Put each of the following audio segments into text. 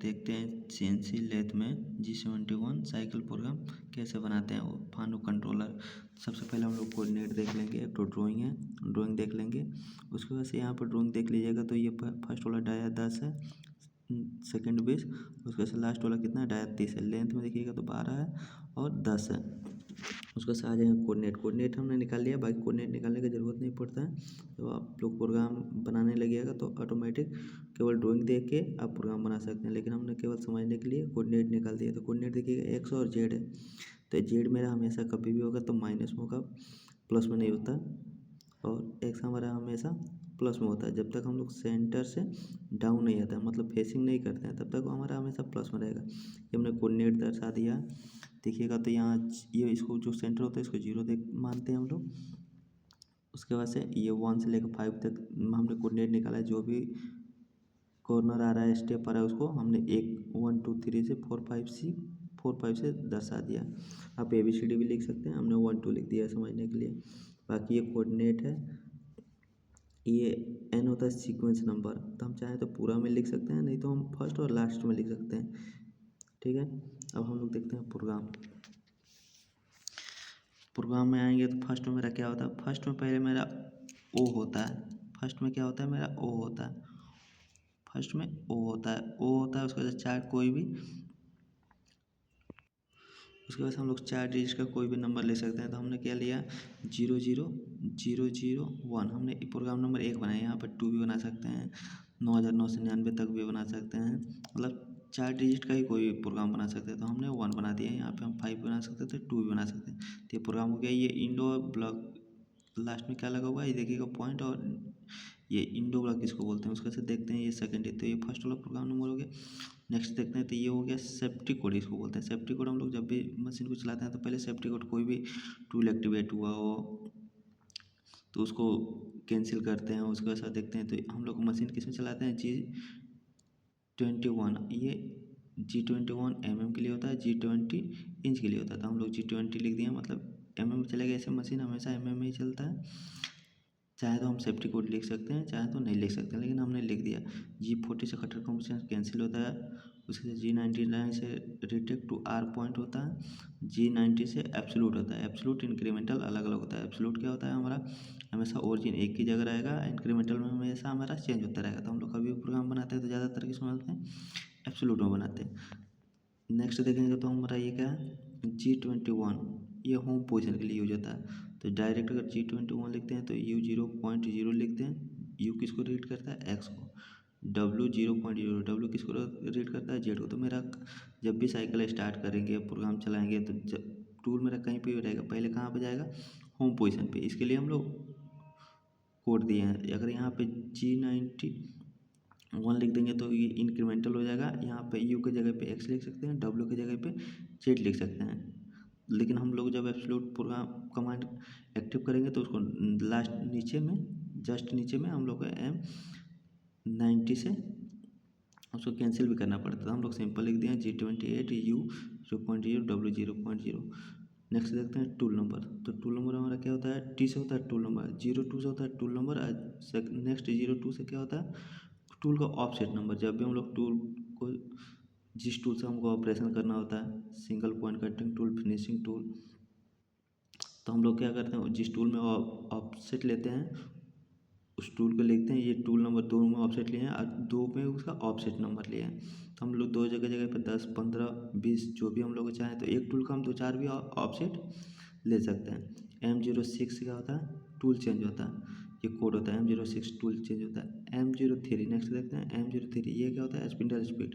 देखते हैं CNC lathe में G71 साइकिल प्रोग्राम कैसे बनाते हैं वो फानू कंट्रोलर। सबसे पहले हम लोग कोऑर्डिनेट देख लेंगे, एक तो ड्राइंग है, ड्राइंग देख लेंगे। उसके बाद से यहाँ पर ड्राइंग देख लीजिएगा तो ये फर्स्ट वाला डाया 10 है, सेकंड 20, उसके बाद से लास्ट वाला कितना है डाया 30 है। लेंथ में देखिएगा तो 12 है और 10 है। उसके साथ आ जाएगा कोऑर्डिनेट, कोऑर्डिनेट हमने निकाल लिया, बाकी कोऑर्डिनेट निकालने की ज़रूरत नहीं पड़ता है। तो आप लोग प्रोग्राम बनाने लगिएगा तो ऑटोमेटिक केवल ड्राइंग देख के आप प्रोग्राम बना सकते हैं, लेकिन हमने केवल समझने के लिए कोऑर्डिनेट निकाल दिया। तो कोऑर्डिनेट देखिएगा एक्स और जेड है, तो जेड मेरा हमेशा कभी भी होगा तो माइनस में होगा, प्लस में नहीं होता, और एक्स हमारा हमेशा प्लस में होता है। जब तक हम लोग सेंटर से डाउन नहीं आता है, मतलब फेसिंग नहीं करते हैं, तब तक वो हमारा हमेशा प्लस में रहेगा। ये हमने कोऑर्डिनेट दर्शा दिया। देखिएगा तो यहाँ ये इसको जो सेंटर होता है इसको 0 देख मानते हैं हम लोग। उसके बाद से ये 1 से लेकर 5 तक हमने कोऑर्डिनेट निकाला है। जो भी कॉर्नर आ रहा है, स्टेप आ रहा है, उसको हमने 1 2 3 से 4 5 से दर्शा दिया। आप ABCD भी लिख सकते हैं, हमने 1 2 लिख दिया समझने के लिए। बाकी ये कोऑर्डिनेट है, ये n होता है सीक्वेंस नंबर, तो हम चाहें तो पूरा में लिख सकते हैं, नहीं तो हम फर्स्ट और लास्ट में लिख सकते हैं। ठीक है, अब हम लोग देखते हैं प्रोग्राम। प्रोग्राम में आएंगे तो फर्स्ट में मेरा क्या होता है, फर्स्ट में पहले मेरा ओ होता है। फर्स्ट में क्या होता है, मेरा ओ होता है, फर्स्ट में ओ होता है, ओ होता है। उसके बाद चार कोई भी, उसके बाद हम लोग 4 डिजिट का कोई भी नंबर ले सकते हैं। तो हमने क्या लिया 0 0 0 0 1, हमने प्रोग्राम नंबर 1 बनाया। यहाँ पर 2 भी बना सकते हैं, 9999 तक भी बना सकते हैं, मतलब 4 डिजिट का ही कोई प्रोग्राम बना सकते हैं। तो हमने 1 बना दिया। यहाँ पे हम 5 बना सकते थे, 2 भी बना सकते हैं। तो ये प्रोग्राम हो गया। ये इंडो ब्लॉक लास्ट में क्या लगा हुआ है, ये देखिएगा पॉइंट, और ये इंडो ब्लॉक किसको बोलते हैं उसका से देखते हैं। ये सेकंड है, तो ये फर्स्ट वाला प्रोग्राम नंबर हो गया। नेक्स्ट देखते हैं, तो ये हो गया सेफ्टी कोड, इसको बोलते हैं सेफ्टी कोड। हम लोग जब भी मशीन को चलाते हैं तो पहले सेफ्टी कोड, कोई भी टूल एक्टिवेट हुआ हो तो उसको कैंसिल करते हैं। उसके साथ देखते हैं तो हम लोग मशीन किस में चलाते हैं, G21, ये G21 mm के लिए होता है, G20 इंच के लिए होता है। तो हम लोग G20 लिख दिए, मतलब mm में चलेगा। ऐसे मशीन हमेशा mm में ही चलता है। चाहे तो हम सेफ्टी कोड लिख सकते हैं, चाहे तो नहीं लिख सकते, लेकिन हमने लिख दिया। G40 से कटर कॉम्बिनेशन कैंसिल होता है। उसके G99 से रिटेक्ट टू R पॉइंट होता है। G90 से एब्सोल्यूट होता है। एब्सोल्यूट इंक्रीमेंटल अलग अलग होता है। एब्सोल्यूट क्या होता है, हमारा हमेशा ओरिजिन एक ही जगह रहेगा, इंक्रीमेंटल में हमेशा हमारा चेंज होता रहेगा। तो हम लोग कभी भी प्रोग्राम बनाते हैं तो ज़्यादातर किस में बनाते हैं, एब्सोल्यूट में बनाते हैं। नेक्स्ट देखेंगे तो हमारा ये क्या है, G21, ये होम पोजीशन के लिए यूज होता है। तो डायरेक्ट अगर G21 लिखते हैं तो U 0.0 लिखते हैं। U किसको रीड करता है, X को। W 0.0, W किसको रीड करता है, Z को। तो मेरा जब भी साइकिल स्टार्ट करेंगे, प्रोग्राम चलाएंगे, तो टूल मेरा कहीं पे भी रहेगा, पहले कहाँ पे जाएगा, होम पोजीशन पे। इसके लिए हम लोग कोड दिए हैं। अगर यहाँ पे G91 लिख देंगे तो ये इंक्रीमेंटल हो जाएगा। यहाँ पे U के जगह पे X लिख सकते हैं, W के जगह पे Z लिख सकते हैं। लेकिन हम लोग जब एब्सोल्यूट प्रोग्राम कमांड एक्टिव करेंगे तो उसको लास्ट नीचे में, जस्ट नीचे में हम लोग को M90 से उसको कैंसिल भी करना पड़ता था। हम लोग सिंपल लिख दिए हैं G28 U 0.0 W 0.0। नेक्स्ट देखते हैं टूल नंबर। तो टूल नंबर हमारा क्या होता है, T से होता है टूल नंबर, 02 से होता है टूल नंबर। नेक्स्ट 02 से क्या होता है, टूल का ऑफसेट नंबर। जब भी हम लोग टूल को, जिस टूल से हमको ऑपरेशन करना होता है, single point cutting tool, finishing tool, तो हम लोग क्या करते हैं, जिस टूल में ऑफसेट लेते हैं उस टूल को लिखते हैं। ये टूल नंबर 2 में ऑफसेट लिए हैं और 2 में उसका ऑफसेट नंबर लिए हैं। तो हम लोग 2 जगह जगह पे 10 15 20 जो भी हम लोग चाहें, तो एक टूल का हम 2 4 भी ऑफसेट ले सकते हैं। M06 क्या होता है, टूल चेंज होता है, ये कोड होता है M06 टूल चेंज होता है। M03 नेक्स्ट देखते हैं, M03 ये क्या होता है, spindle speed,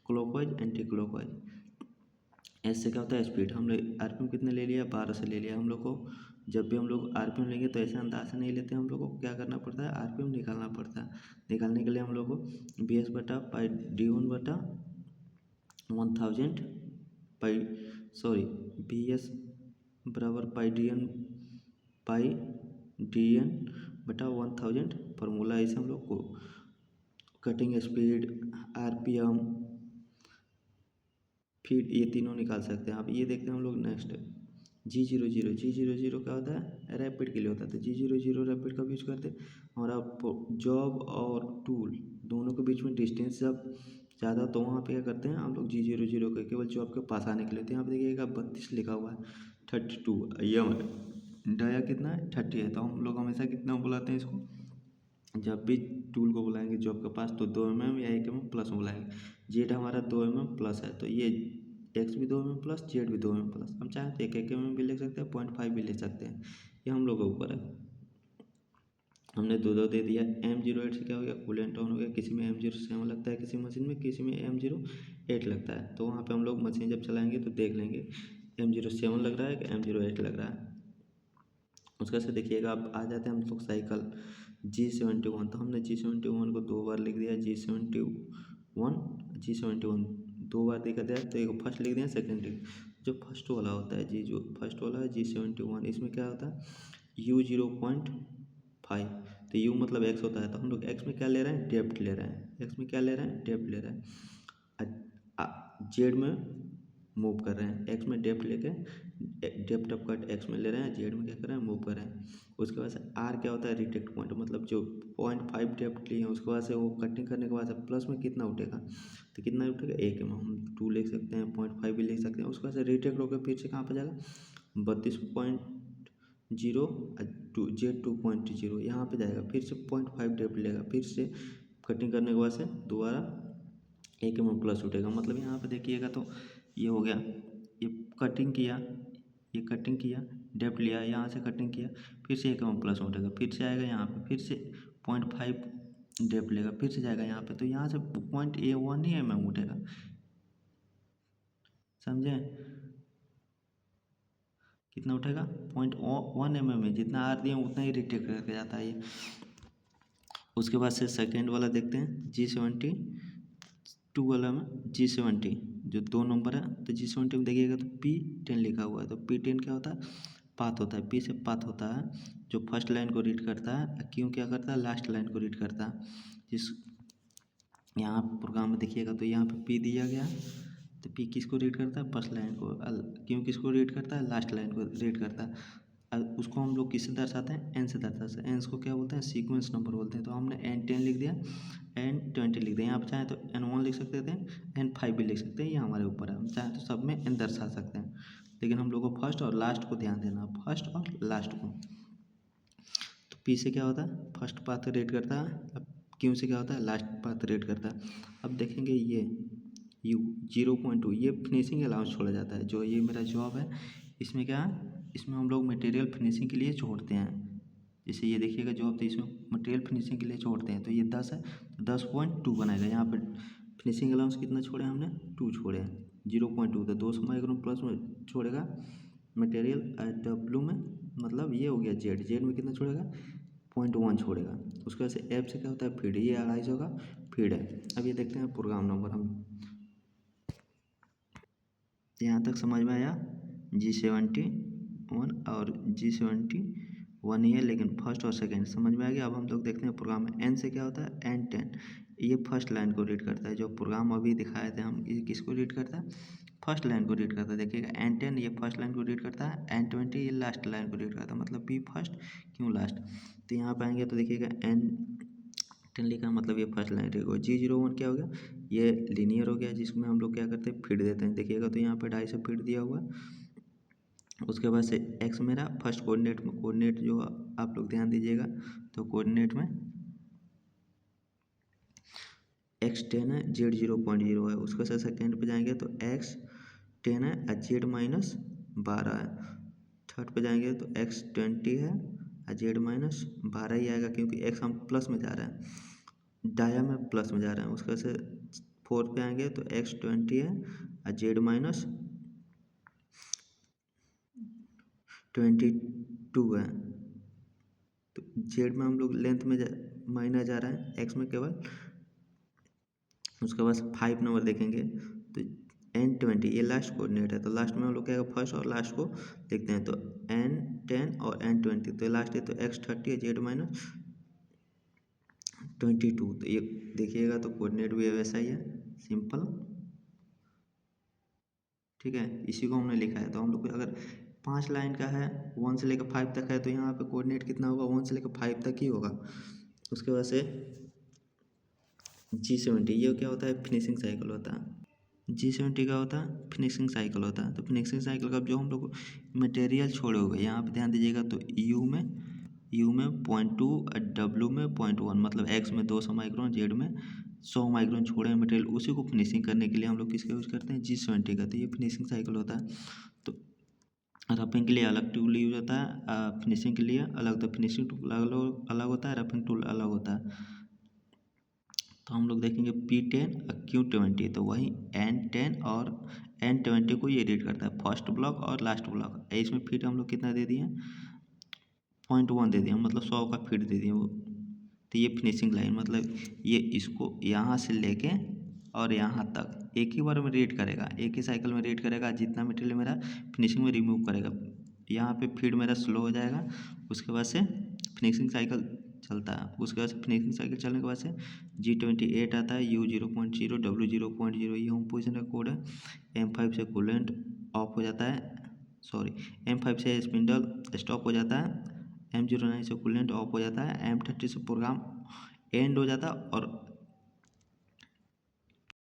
clockwise anti clockwise. S से क्या होता है, स्पीड। हमने RPM कितने ले लिया, 12 से ले लिया। हम लोग को जब भी हम लोग RPM लेंगे तो ऐसे अंदाज से नहीं लेते, हम लोग को क्या करना पड़ता है, RPM निकालना पड़ता है। निकालने के लिए हम लोग को BS बटा पाई D1 बटा 1000 पाई, सॉरी, BS बराबर पाई DN बटा 1000 फार्मूला। इसे हम लोग को कटिंग स्पीड, RPM, फिर ये तीनों निकाल सकते हैं आप। ये देखते हैं हम लोग नेक्स्ट G00 क्या होता है, रैपिड के लिए होता है। तो G00 रैपिड का यूज करते हैं। हमारा जॉब और टूल दोनों के बीच में डिस्टेंस जब ज़्यादा, तो वहाँ पे क्या करते हैं हम लोग G00 का केवल जो आपके पास आने के लिए। तो यहाँ पे देखिएगा 32 लिखा हुआ है, 32, ये हमारा डाया कितना है 30 है। तो हम लोग हमेशा कितना बुलाते हैं इसको, जब भी टूल को बुलाएंगे जो आपके पास, तो 2 mm या 1 mm प्लस में बुलाएंगे। जेड हमारा 2 mm प्लस है, तो ये एक्स भी 2 mm प्लस, जेड भी 2 mm प्लस। हम चाहें तो 1 mm भी ले सकते हैं, 0.5 भी ले सकते हैं, ये हम लोग के ऊपर है। हमने दो दे दिया। M08 से क्या हो गया, कूलेंट ऑन हो गया। किसी में M07 लगता है, किसी मशीन में, किसी में M08 लगता है। तो वहाँ पे हम लोग मशीन जब चलाएंगे तो देख लेंगे M07 लग रहा है कि M08 लग रहा है। उसका से देखिएगा, अब आ जाते हैं हम लोग साइकिल G71। तो हमने G71 को 2 बार लिख दिया, G71 2 बार दिखा दिया। तो एक फर्स्ट लिख दिया, सेकंड लिख, जो फर्स्ट वाला होता है जो फर्स्ट वाला है G71, इसमें क्या होता है U0.5। तो U मतलब x होता है, तो हम लोग x में क्या ले रहे हैं, डेप्थ ले रहे हैं। x में क्या ले रहे हैं, डेप्थ ले रहे हैं। जेड में मूव कर रहे हैं, x में डेप्थ लेके डेप्थ ऑफ कट x में ले रहे हैं, जेड में क्या कर रहे हैं, मूव कर रहे हैं। उसके बाद से r क्या होता है, रिटेक्ट पॉइंट, मतलब जो 0.5 डेप्थ लिए हैं उसके बाद से वो कटिंग करने के बाद से प्लस में कितना उठेगा, तो कितना उठेगा 1 mm। हम 2 लिख सकते हैं, 0.5 भी लिख सकते हैं। उसके बाद से रिटेक्ट होकर फिर से कहाँ पर जाएगा, 32.0 जेड 2.0 यहाँ पे जाएगा, फिर से 0.5 डेप्थ लेगा, फिर से कटिंग करने के बाद से दोबारा 1 mm प्लस उठेगा। मतलब यहाँ पे देखिएगा तो ये हो गया, ये कटिंग किया, ये कटिंग किया, डेप्थ लिया, यहाँ से कटिंग किया, फिर से 1 mm प्लस उठेगा, फिर से आएगा यहाँ पे, फिर से 0.5 डेप्थ लेगा, फिर से जाएगा यहाँ पे। तो यहाँ से 0.1 ही mm उठेगा, समझे, कितना उठेगा 0.1 mm है। जितना आर दिया उतना ही रिटेक्ट करके जाता है ये। उसके बाद से सेकेंड वाला देखते हैं G72 वाला में, G70 जो 2 नंबर है। तो G70 में देखिएगा तो P10 लिखा हुआ है। तो P10 क्या होता है, पाथ होता है। P से पाथ होता है जो फर्स्ट लाइन को रीड करता है, क्यों क्या करता है, लास्ट लाइन को रीड करता है। जिस यहाँ प्रोग्राम में देखिएगा तो यहाँ पे P दिया गया, तो P किसको रीड करता है, फर्स्ट लाइन को। क्यों किसको रीड करता है, लास्ट लाइन को रीड करता है। उसको हम लोग किससे दर्शाते हैं, n से दर्शाते हैं। n को क्या बोलते हैं, सीक्वेंस नंबर बोलते हैं। तो हमने N10 लिख दिया, N20 लिख दिया। यहाँ पे चाहे तो N1 लिख सकते थे, N5 भी लिख सकते हैं, ये हमारे ऊपर है। हम चाहे तो सब में n दर्शा सकते हैं, लेकिन हम लोग को फर्स्ट और लास्ट को ध्यान देना, फर्स्ट और लास्ट को। तो P से क्या होता है, फर्स्ट पाथ रीड करता है। अब Q से क्या होता है, लास्ट पाथ रीड करता है। अब देखेंगे ये U 0.2 ये फिनिशिंग अलाउंस छोड़ा जाता है। जो ये मेरा जॉब है, इसमें क्या है, इसमें हम लोग मटेरियल फिनिशिंग के लिए छोड़ते हैं। जैसे ये देखिएगा जॉब, तो इसमें मटेरियल फिनिशिंग के लिए छोड़ते हैं। तो ये 10 है, तो 10.2 बनाएगा। यहाँ पर फिनिशिंग अलाउंस कितना छोड़े हमने, 2 छोड़े हैं, 0.2। तो 200 माइक्रोन प्लस में छोड़ेगा मटेरियल, W में, मतलब ये हो गया जेड में कितना छोड़ेगा, 0.1 छोड़ेगा। उसके बाद से F से क्या होता है, फीड, ये 250 का फीड है। अब ये देखते हैं प्रोग्राम नंबर। हम यहाँ तक समझ में आया, G71 और G71 ही है, लेकिन फर्स्ट और सेकंड समझ में आ गया। अब हम लोग देखते हैं प्रोग्राम में N से क्या होता है, N10 ये फर्स्ट लाइन को रीड करता है। जो प्रोग्राम अभी दिखाए थे हम, ये किसको रीड करता है, फर्स्ट लाइन को रीड करता है। देखिएगा N10 ये फर्स्ट लाइन को रीड करता है, N20 ये लास्ट लाइन को रीड करता है। मतलब P फर्स्ट क्यों लास्ट। तो यहाँ पर आएंगे तो देखिएगा N10 लिखा, मतलब ये फर्स्ट लाइन रीड होगा। G01 क्या हो गया, ये लीनियर हो गया, जिसमें हम लोग क्या करते हैं, फीड देते हैं। देखिएगा तो यहाँ पे 250 फीड दिया हुआ है। उसके बाद से x मेरा फर्स्ट कोऑर्डिनेट में, कोऑर्डिनेट जो आप लोग ध्यान दीजिएगा, तो कोऑर्डिनेट में x10 है, z 0.0 है। उसके साथ सेकेंड पे जाएंगे तो x10 है और z -12 है। थर्ड पे जाएंगे तो x20 है और z -12 ही आएगा, क्योंकि x हम प्लस में जा रहे हैं, डाया में प्लस में जा रहे हैं। उसके से फोर्थ पे आएंगे तो x20 है और z -22 है। तो जेड में हम लोग लेंथ में माइनस जा रहा है, एक्स में केवल। उसके बाद 5 नंबर देखेंगे तो N20 ये लास्ट कोऑर्डिनेट है। तो लास्ट में हम लोग क्या फर्स्ट और लास्ट को देखते हैं। तो N10 और N20, तो लास्ट है तो x30 है, z -22। तो ये देखिएगा तो कोऑर्डिनेट भी वैसा ही है, सिंपल, ठीक है। इसी को हमने लिखा है। तो हम लोग अगर 5 लाइन का है, 1 से लेकर 5 तक है, तो यहाँ पे कोऑर्डिनेट कितना होगा, 1 से लेकर 5 तक ही होगा। उसके बाद से G70 ये क्या होता है, फिनिशिंग साइकिल होता है। G70 का होता है फिनिशिंग साइकिल होता है। तो फिनिशिंग साइकिल का जो हम लोग मटेरियल छोड़े हुए यहाँ पे ध्यान दीजिएगा, तो यू में 0.2 और डब्ल्यू में 0.1, मतलब एक्स में 200 माइक्रोन, जेड में 100 माइक्रोन छोड़े हैं मटेरियल, उसी को फिनिशिंग करने के लिए हम लोग किसका यूज़ करते हैं, G70 का। तो ये फिनिशिंग साइकिल होता है। तो रफिंग के लिए अलग टूल यूज होता है, फिनिशिंग के लिए अलग। तो फिनिशिंग टूल अलग अलग होता है, रफिंग टूल अलग होता है। तो हम लोग देखेंगे P10 और Q20, तो वही N10 और N20 को ये रीड करता है, फर्स्ट ब्लॉक और लास्ट ब्लॉक। इसमें फिट हम लोग कितना दे दिए, 0.1 दे दिए, मतलब 100 का फिट दे दिए वो। तो ये फिनिशिंग लाइन, मतलब ये इसको यहाँ से लेके और यहाँ तक एक ही बार में रीड करेगा, एक ही साइकिल में रीड करेगा, जितना मटेरियल मेरा फिनिशिंग में रिमूव करेगा। यहाँ पे फीड मेरा स्लो हो जाएगा, उसके बाद से फिनिशिंग साइकिल चलता है। उसके बाद से फिनिशिंग साइकिल चलने के बाद से G28 आता है, U0.0, W0.0, ये होम पोजिशन का कोड है। M5 से कूलेंट ऑफ हो जाता है, सॉरी, M5 से स्पिंडल स्टॉप हो जाता है, M09 से कूलेंट ऑफ हो जाता है, M30 से प्रोग्राम एंड हो जाता है, और